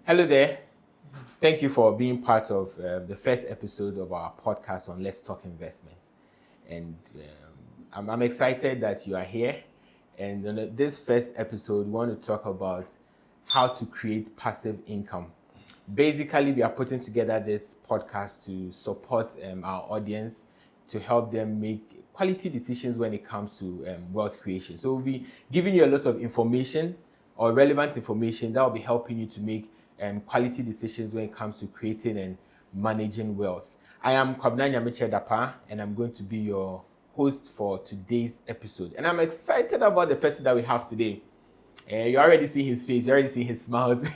Hello there. Thank you for being part of the first episode of our podcast on Let's Talk Investments. And I'm excited that you are here. And on this first episode, we want to talk about how to create passive income. Basically, we are putting together this podcast to support our audience, to help them make quality decisions when it comes to wealth creation. So we'll be giving you a lot of information or relevant information that will be helping you to make quality decisions when it comes to creating and managing wealth. I am Kwabena and Seth, and I'm going to be your host for today's episode. And I'm excited about the person that we have today. You already see his face, you already see his smiles.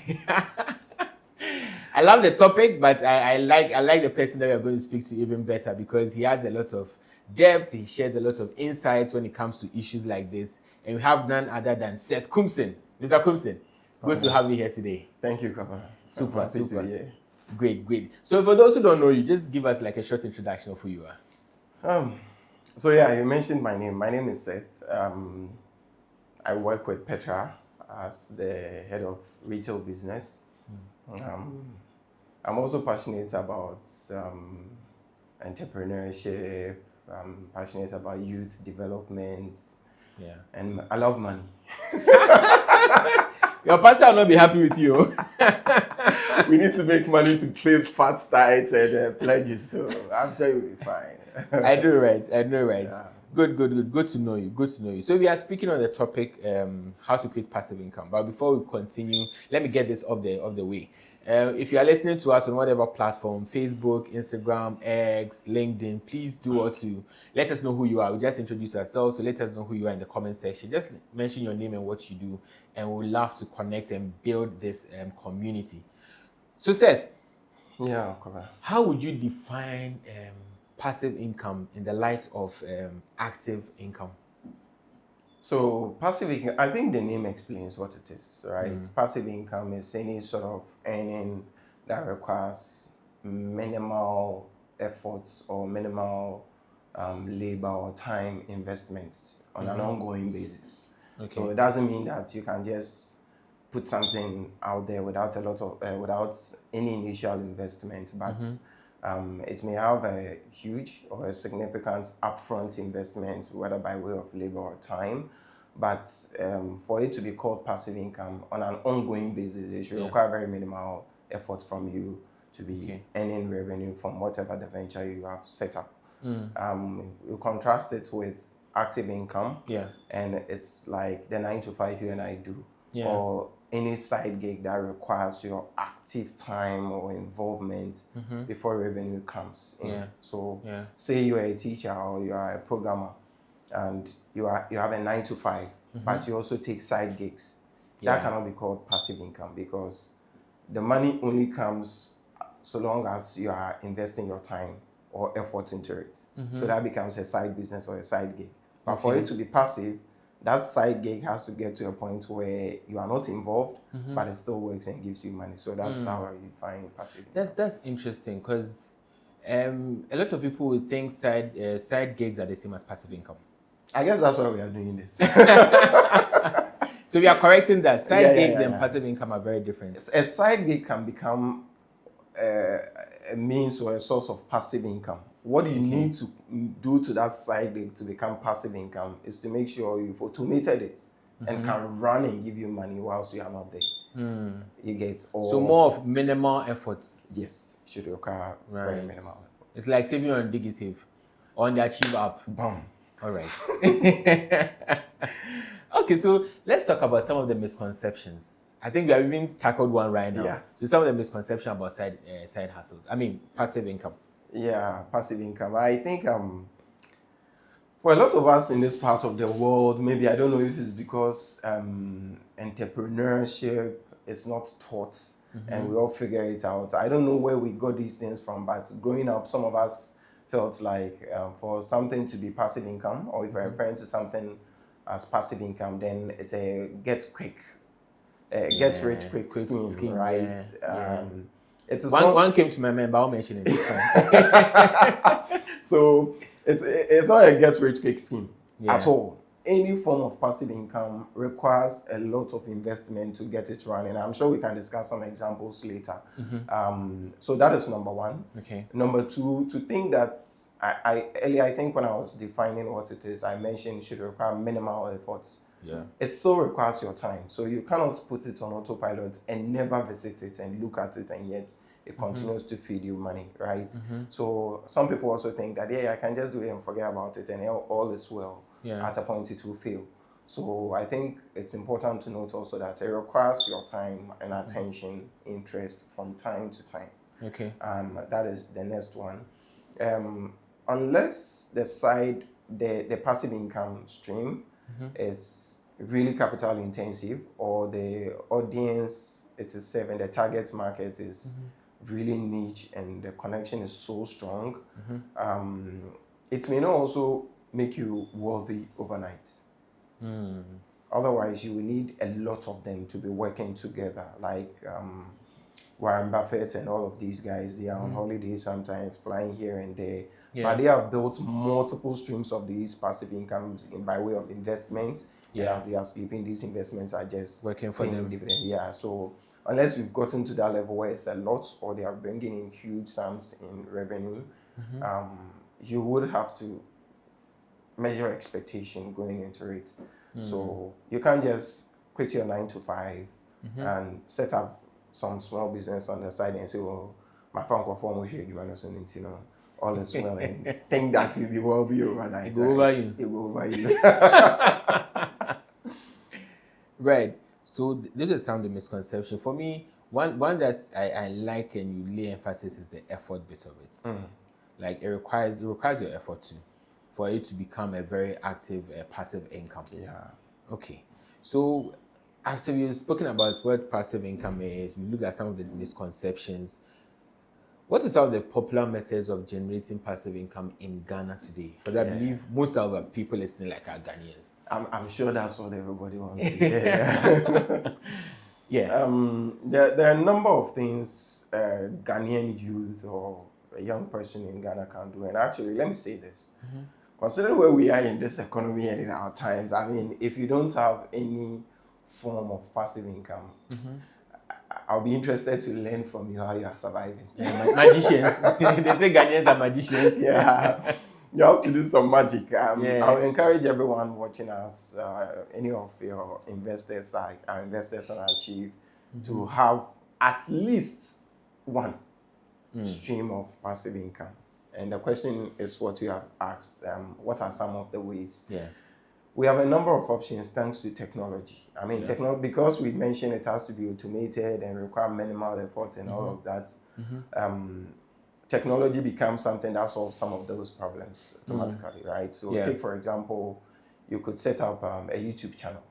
I love the topic, but I like the person that we are going to speak to even better because he has a lot of depth, he shares a lot of insights when it comes to issues like this. And we have none other than Seth Kumsin. Mr. Kumsin, good to have you here today. Thank you, Kwabena. Super. To be here. Great. So for those who don't know you, just give us like a short introduction of who you are. You mentioned my name. My name is Seth. I work with Petra as the head of retail business. I'm also passionate about entrepreneurship. I'm passionate about youth development. Yeah. And I love money. Your pastor will not be happy with you. We need to make money to pay fat tithes and pledges, so I'm sure you'll be fine. I know, right? Yeah. Good to know you. So we are speaking on the topic, how to create passive income. But before we continue, let me get this off the way. If you are listening to us on whatever platform, Facebook, Instagram, X, LinkedIn, please do what to let us know who you are. We just introduce ourselves, so let us know who you are in the comment section. Just mention your name and what you do, and we'd love to connect and build this community. So Seth, Yeah, correct. how would you define passive income in the light of active income? So passive income, I think the name explains what it is, right? Passive income is any sort of earning that requires minimal efforts or minimal labor or time investments on an ongoing basis. Okay. So it doesn't mean that you can just put something out there without without any initial investment, but it may have a huge or a significant upfront investment, whether by way of labor or time. But for it to be called passive income on an ongoing basis, it should require very minimal effort from you to be earning revenue from whatever the venture you have set up. You contrast it with active income, and it's like the 9 to 5 you and I do, or any side gig that requires your active time or involvement before revenue comes in. So say you are a teacher or you are a programmer and you have a 9 to 5, but you also take side gigs. That cannot be called passive income because the money only comes so long as you are investing your time or effort into it. So that becomes a side business or a side gig. But for it to be passive, that side gig has to get to a point where you are not involved, but it still works and gives you money. So that's how I define passive income. That's interesting because a lot of people would think side gigs are the same as passive income. I guess that's why we are doing this. So we are correcting that side gigs and passive income are very different. A side gig can become a means or a source of passive income. What you need to do to that side gig to become passive income is to make sure you've automated it and can run and give you money whilst you are not there. You get all. So more of minimal effort. Yes, it should require very minimal effort. It's like saving on DigiSave on the Achieve app. Boom. All right. Okay, so let's talk about some of the misconceptions. I think we have even tackled one right now. Yeah. So some of the misconceptions about side hustle. Passive income. Yeah, passive income. I think for a lot of us in this part of the world, maybe I don't know if it's because entrepreneurship is not taught and we all figure it out. I don't know where we got these things from, but growing up, some of us felt like for something to be passive income, or if we're referring to something as passive income, then it's a get rich quick scheme, right? It is one came to my mind, but I'll mention it. So it's not a get rich quick scheme at all. any form of passive income requires a lot of investment to get it running. I'm sure we can discuss some examples later. So that is number one. Okay. Number two, to think that earlier, I think when I was defining what it is, I mentioned it should require minimal efforts. Yeah. It still requires your time. So you cannot put it on autopilot and never visit it and look at it, and yet it continues to feed you money, right? So some people also think that, yeah, I can just do it and forget about it and all is well. Yeah. At a point it will fail. So I think it's important to note also that it requires your time and attention, interest from time to time. Okay. That is the next one. Unless the passive income stream is really capital intensive, or the audience it is serving, the target market is really niche and the connection is so strong, it may not also make you wealthy overnight. Otherwise, you will need a lot of them to be working together. Like Warren Buffett and all of these guys, they are on holiday sometimes, flying here and there. Yeah. But they have built multiple streams of these passive incomes by way of investments. Yeah. And as they are sleeping, these investments are just Working for them. dividend. Yeah. So unless you've gotten to that level where it's a lot, or they are bringing in huge sums in revenue, you would have to measure expectation going into it. So you can't just quit your 9 to 5 and set up some small business on the side and say, well, my phone call form all is well, and think that you'll be wealthy overnight. It go over you. It go over you. Right. So this is some of the misconception. For me, one that I like and you lay emphasis is the effort bit of it. Like it requires your effort too, for it to become a very active, passive income. Yeah. Okay. So after we've spoken about what passive income is, we looked at some of the misconceptions. What are some of the popular methods of generating passive income in Ghana today? Because I believe most of the people listening like are Ghanaians. I'm sure that's what everybody wants to hear. Yeah. There are a number of things Ghanaian youth or a young person in Ghana can do. And actually, let me say this. Considering where we are in this economy and in our times, I mean, if you don't have any form of passive income, I'll be interested to learn from you how you are surviving. Yeah, magicians. They say Ghanaians are magicians. Yeah. You have to do some magic. I would encourage everyone watching us, any of your investors, our investors on Achieve, to have at least one stream of passive income. And the question is what you have asked. What are some of the ways? Yeah. We have a number of options thanks to technology. I mean, because we mentioned it has to be automated and require minimal effort and all of that. Technology becomes something that solves some of those problems automatically, right? So take, for example, you could set up a YouTube channel.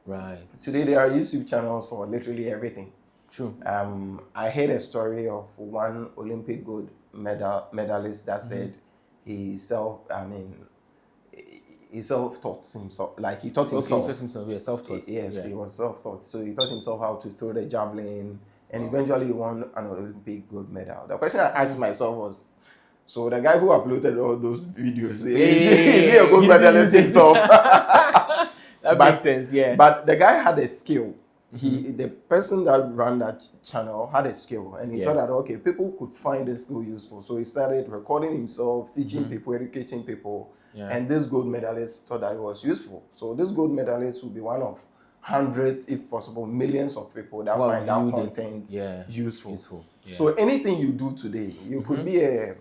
Right. Today, there are YouTube channels for literally everything. True. I heard a story of one Olympic gold medalist that said he self-taught himself. Like he taught himself. Yeah, self-taught. Yes, he was self-taught. So he taught himself how to throw the javelin, and eventually he won an Olympic gold medal. The question I asked myself was, so the guy who uploaded all those videos, is he a gold medalist himself? That makes sense, yeah. But the guy had a skill. The person that ran that channel had a skill, and he thought that, okay, people could find this skill useful. So he started recording himself, teaching people, educating people. And this gold medalist thought that it was useful. So this gold medalist will be one of hundreds, if possible, millions of people that find that content useful. Yeah. So anything you do today, you could be a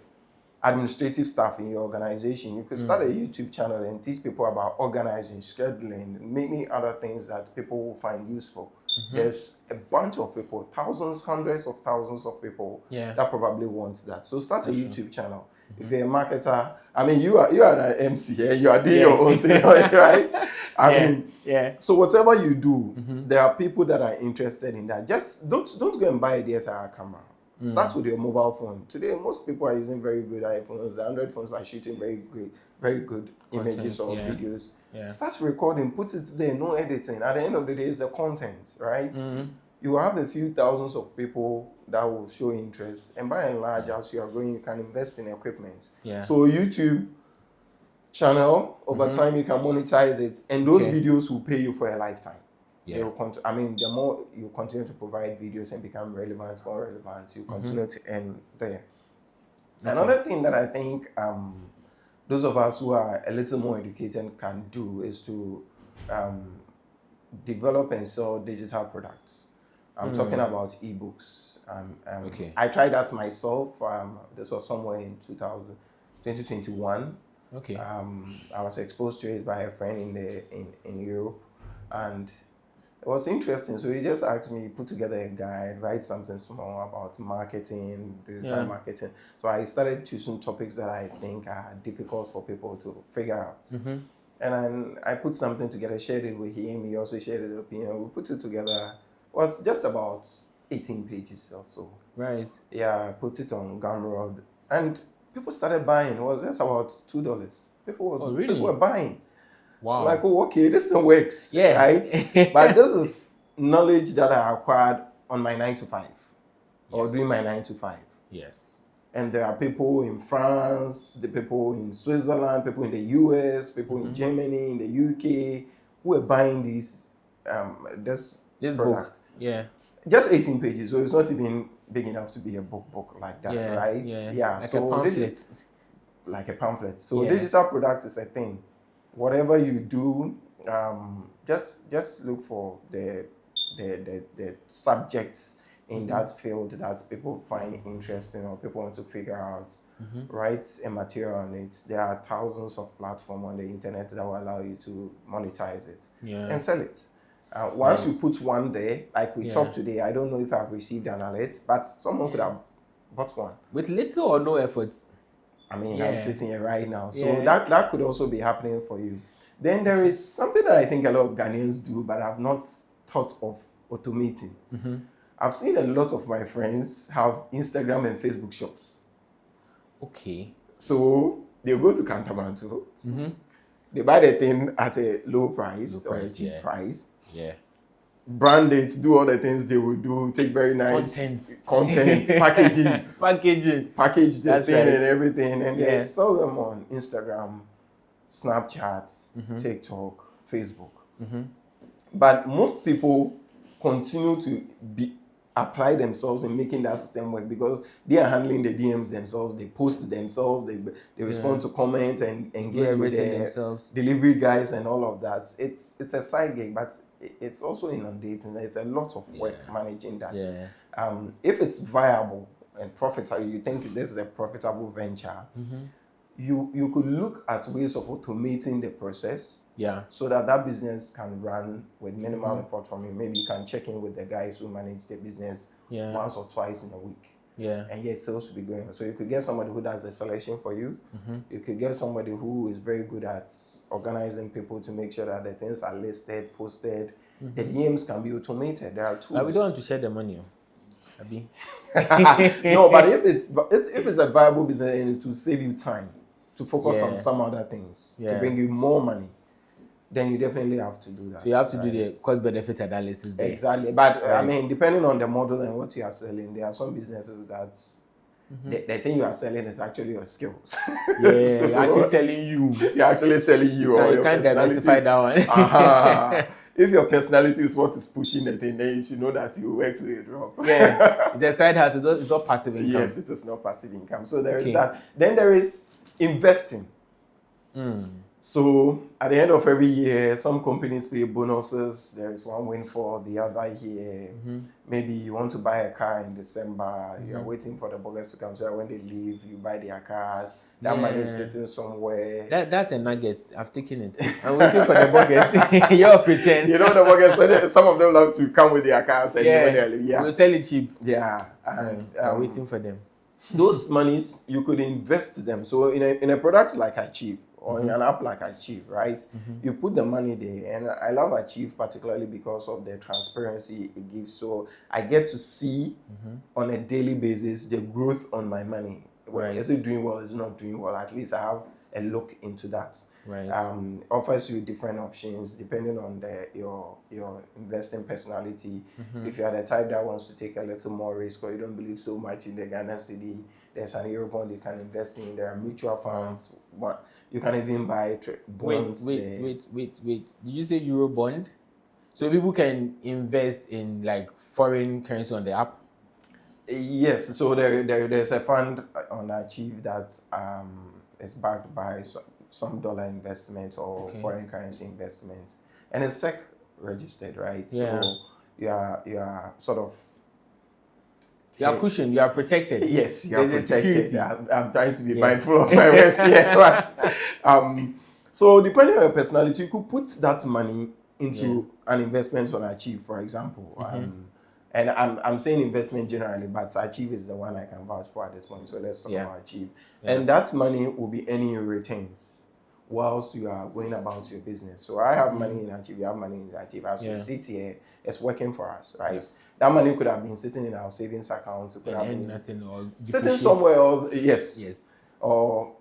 administrative staff in your organization. You could start a YouTube channel and teach people about organizing, scheduling, many other things that people will find useful. There's a bunch of people, thousands, hundreds of thousands of people that probably want that. So start a YouTube channel. If you're a marketer, I mean, you are an MC, you are doing your own thing, right? I mean, so whatever you do, there are people that are interested in that. Just don't go and buy a DSLR camera. Start with your mobile phone. Today, most people are using very good iPhones. The Android phones are shooting very good images or videos. Start recording, put it there, no editing. At the end of the day, it's the content, right? You have a few thousands of people that will show interest. And by and large, as you are growing, you can invest in equipment. So YouTube channel. Over time, you can monetize it, and those Okay. videos will pay you for a lifetime. They Yeah. will I mean, the more you continue to provide videos and become more relevant, you continue to earn there. Another thing that I think those of us who are a little more educated can do is to develop and sell digital products. I'm talking about ebooks. Okay. I tried that myself. This was somewhere in 2021. Okay. I was exposed to it by a friend in Europe, and it was interesting. So he just asked me put together a guide, write something small about marketing, digital marketing. So I started choosing topics that I think are difficult for people to figure out. And then I put something together, shared it with him. He also shared it with me. We put it together. It was just about 18 pages or so. Right. Yeah, I put it on Gumroad, and people started buying. It was just about $2. People were buying. Wow. I'm like, oh, okay, this thing works, right? But this is knowledge that I acquired on my 9 to 5 or doing my 9 to 5. Yes. And there are people in France, the people in Switzerland, people in the US, people in Germany, in the UK, who are buying this product. Book. Yeah. Just 18 pages, so it's not even big enough to be a book like that, right? Yeah. Like a pamphlet. Like a pamphlet. So digital product is a thing. Whatever you do, just look for the subjects in that field that people find interesting or people want to figure out. Write a material on it. There are thousands of platforms on the internet that will allow you to monetize it and sell it. Once you put one there, like we talked today, I don't know if I've received an alert, but someone could have bought one. With little or no effort. I mean, I'm sitting here right now. So that could also be happening for you. Then there is something that I think a lot of Ghanaians do, but I've not thought of automating. I've seen a lot of my friends have Instagram and Facebook shops. Okay. So they go to Kantamanto. They buy the thing at a low price or a cheap price. Yeah. Brand it, do all the things they will do, take very nice content packaging, package the thing and everything, and they sell them on Instagram, Snapchat, TikTok, Facebook. But most people continue to apply themselves in making that system work because they are handling the DMs themselves, they post themselves, they respond to comments and engage with the delivery guys and all of that. It's a side gig, but it's also inundating. There's a lot of work managing that. If it's viable and profitable, you think this is a profitable venture, you could look at ways of automating the process so that business can run with minimal effort from you. Maybe you can check in with the guys who manage the business once or twice in a week. And yet sales will be going on. So you could get somebody who does the selection for you. You could get somebody who is very good at organizing people to make sure that the things are listed, posted. The DMs can be automated. There are tools. We don't want to share the money. Abi. No, but if it's a viable business and it will save you time to focus on some other things to bring you more money, then you definitely have to do that. So you have to do the cost-benefit analysis there. Exactly. But I mean, depending on the model and what you are selling, there are some businesses that the thing you are selling is actually your skills. So you're actually selling you. You're actually selling you. You can't diversify that one. If your personality is what is pushing the thing, then you should know that you work to a drop. It's a side hustle. It's not passive income. Yes, it is not passive income. So there is that. Then there is investing. So at the end of every year, some companies pay bonuses. There is one win for the other year. Maybe you want to buy a car in December. You are waiting for the bogus to come. So when they leave, you buy their cars. That money is sitting somewhere. That's a nugget. I've taken it. I'm waiting for the bogus. You're pretend. You know the bogus. So some of them love to come with their cars and when they leave. We'll sell it cheap. And I'm waiting for them. Those monies you could invest them. So in a product like Achieve or in an app like Achieve, right? You put the money there, and I love Achieve particularly because of the transparency it gives. So I get to see on a daily basis the growth on my money. Is it doing well? Is it not doing well? At least I have a look into that. Offers you different options depending on your investing personality. If you are the type that wants to take a little more risk or you don't believe so much in the Ghana cedi, there's an Eurobond you can invest in. There are mutual funds. You can even buy bonds there. Wait. Did you say Euro bond? So people can invest in like foreign currency on the app? Yes, so there's a fund on Achieve that is backed by some dollar investment or foreign currency investment, and it's SEC registered, right? Yeah. So you are sort of You are cushioned, you are protected. yes, you are There's a protected. security. I'm trying to be mindful of my words here, but so depending on your personality, you could put that money into an investment on Achieve, for example. And I'm saying investment generally, but Achieve is the one I can vouch for at this point. So let's talk about Achieve. And that money will be earning you returns whilst you are going about your business. So I have money in Achieve, you have money in Achieve. As we sit here, it's working for us, right? Yes. That money could have been sitting in our savings account. It could have been nothing or sitting somewhere else. Yes. Or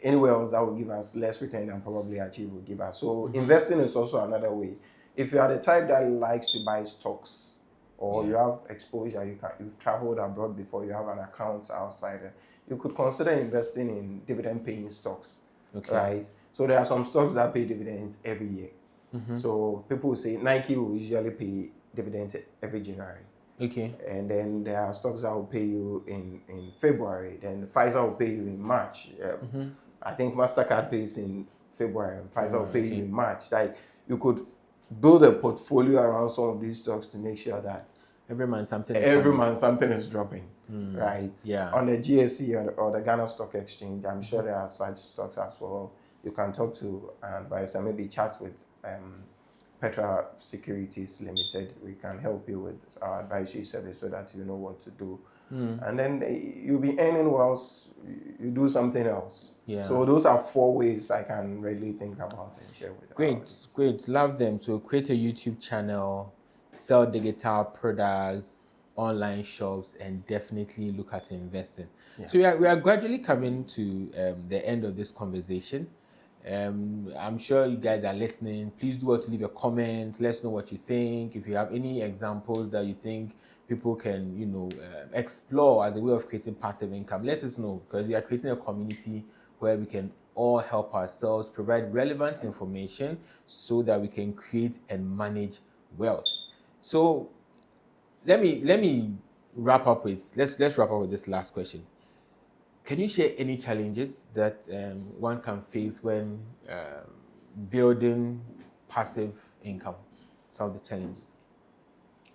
anywhere else that will give us less return than probably Achieve will give us. So investing is also another way. If you are the type that likes to buy stocks, or you have exposure, you've traveled abroad before, you have an account outside, you could consider investing in dividend-paying stocks, right? So there are some stocks that pay dividends every year. So people will say Nike will usually pay dividends every January. And then there are stocks that will pay you in February. Then Pfizer will pay you in March. I think MasterCard pays in February and Pfizer will pay you in March. Like you could build a portfolio around some of these stocks to make sure that every month something is dropping, right? Yeah. On the GSE or the Ghana Stock Exchange, I'm sure there are such stocks as well. You can talk to an advisor, maybe chat with Petra Securities Limited. We can help you with our advisory service so that you know what to do. And then you'll be earning whilst you do something else. So those are 4 ways I can really think about and share with you. Great. Love them. So create a YouTube channel, sell digital products, online shops, and definitely look at investing. So we are gradually coming to the end of this conversation. I'm sure you guys are listening. Please do want to leave your comments. Let us know what you think. If you have any examples that you think people can, explore as a way of creating passive income, let us know, because we are creating a community where we can all help ourselves, provide relevant information so that we can create and manage wealth. So let me wrap up with let's wrap up with this last question. Can you share any challenges that one can face when building passive income? Some of the challenges.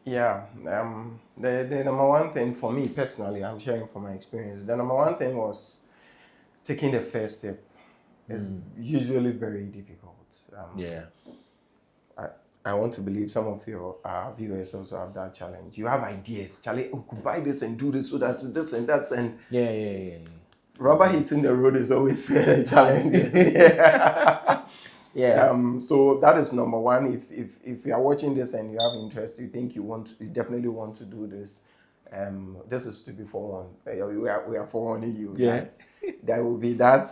Yeah, the number one thing for me personally, I'm sharing from my experience. The number one thing was taking the first step. Is usually very difficult. I want to believe some of your viewers also have that challenge. You have ideas, Charlie. Oh, could buy this and do this so that this and that and rubber hitting the road is always a challenge. So that is number one. If you are watching this and you have interest, you think you definitely want to do this. This is to be forewarned. We are forewarning you. There will be that.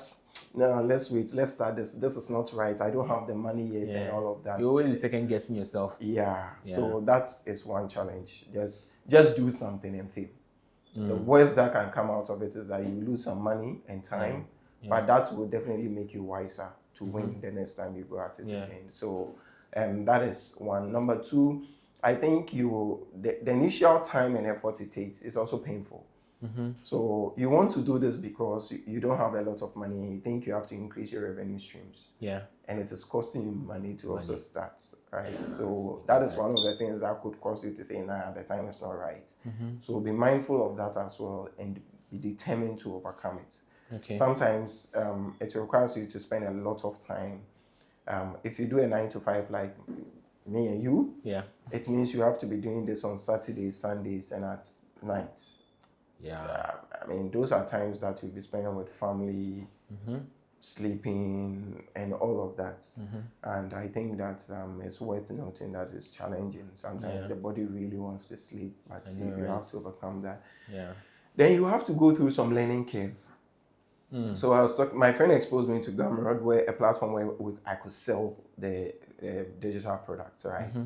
No, let's wait. Let's start this. This is not right. I don't have the money yet and all of that. You're always second guessing yourself. So that is one challenge. Just do something and fail. The worst that can come out of it is that you lose some money and time, but that will definitely make you wiser to win the next time you go at it again. So that is one. Number two, I think the initial time and effort it takes is also painful. So you want to do this because you don't have a lot of money and you think you have to increase your revenue streams. And it is costing you money to also start, right? So that is one of the things that could cause you to say, nah, the time is not right. So be mindful of that as well and be determined to overcome it. Sometimes it requires you to spend a lot of time. If you do a 9 to 5 like me and you, it means you have to be doing this on Saturdays, Sundays, and at night. I mean, those are times that you'll be spending with family, sleeping, and all of that. And I think that it's worth noting that it's challenging. Sometimes the body really wants to sleep, but you have to overcome that. Then you have to go through some learning curve. So my friend exposed me to Gumroad, where a platform where I could sell the digital products, right?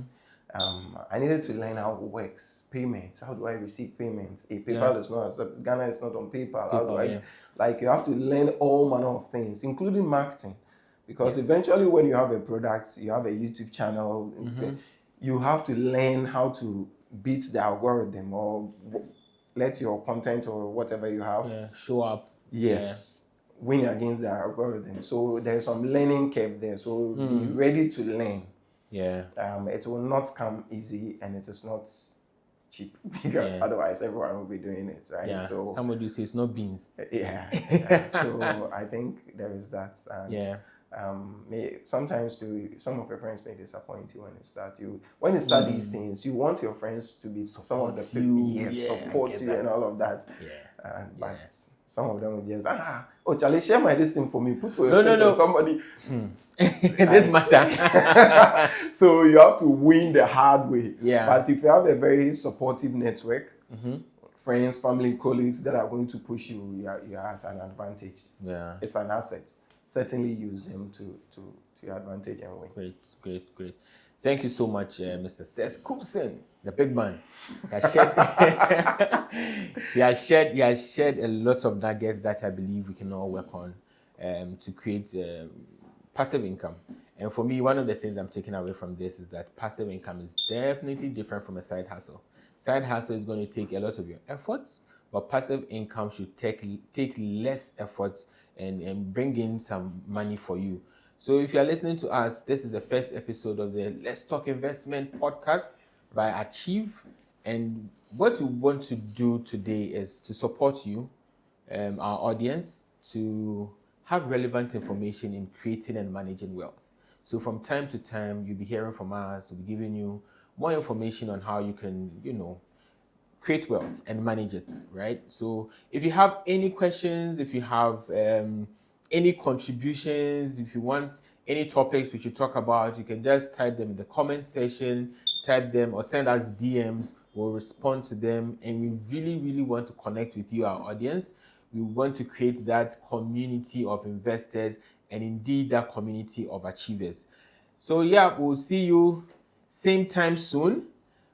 I needed to learn how it works. Payments. How do I receive payments? If Yeah. PayPal is not accept, Ghana is not on PayPal. How do PayPal, I yeah. like? You have to learn all manner of things, including marketing, because Yes. eventually, when you have a product, you have a YouTube channel. You have to learn how to beat the algorithm or let your content or whatever you have show up. yes win against the algorithm. So there's some learning curve there, so be ready to learn. It will not come easy, and it is not cheap because otherwise everyone will be doing it, right? So somebody says no beans. So I think there is that. And sometimes some of your friends may disappoint you when you start these things. You want your friends to be some of the people support you and all of that. But some of them will just Charlie, share my this thing for me, put for your status or somebody. This matter. So you have to win the hard way. But if you have a very supportive network, friends, family, colleagues that are going to push you, you're at an advantage. It's an asset. Certainly use them to your advantage and win. Great. Thank you so much, Mr. Seth Coulson, the big man. He has shared a lot of nuggets that I believe we can all work on to create passive income. And for me, one of the things I'm taking away from this is that passive income is definitely different from a side hustle. Side hustle is going to take a lot of your efforts, but passive income should take less efforts and bring in some money for you. So if you're listening to us, this is the first episode of the Let's Talk Investment podcast by Achieve. And what we want to do today is to support you, our audience, to have relevant information in creating and managing wealth. So from time to time, you'll be hearing from us. We'll be giving you more information on how you can, create wealth and manage it, right? So if you have any questions, if you have any contributions, if you want any topics we should talk about, you can just type them in the comment section, type them or send us DMs. We'll respond to them. And we really, really want to connect with you, our audience. We want to create that community of investors and indeed that community of achievers. So we'll see you same time soon.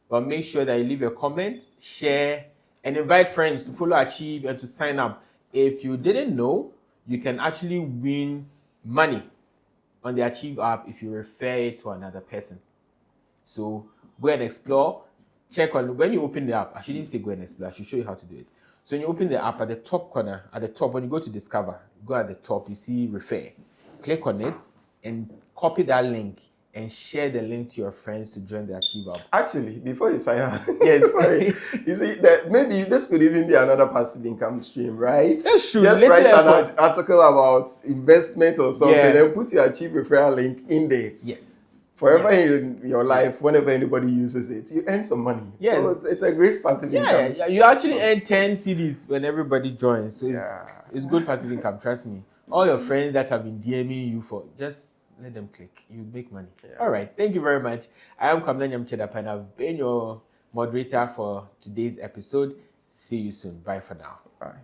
But make sure that you leave a comment, share, and invite friends to follow Achieve and to sign up. If you didn't know, you can actually win money on the Achieve app if you refer it to another person. So go and explore. Check on when you open the app. I shouldn't say go and explore. I should show you how to do it. So when you open the app, at the top corner, when you go to discover, go at the top, you see refer. Click on it and copy that link and share the link to your friends to join the Achieve app. Actually, before you sign up, yes, sorry, you see that maybe this could even be another passive income stream, right? That's true. Just write an article about investment or something, and put your Achieve referral link in there. Yes. Forever in your life, whenever anybody uses it, you earn some money. Yes. So it's a great passive income. Yeah, you actually earn 10 CDs when everybody joins. So it's good passive income, trust me. All your friends that have been DMing you for just let them click. You make money. All right. Thank you very much. I am Kwabena and Seth, and I've been your moderator for today's episode. See you soon. Bye for now. Bye.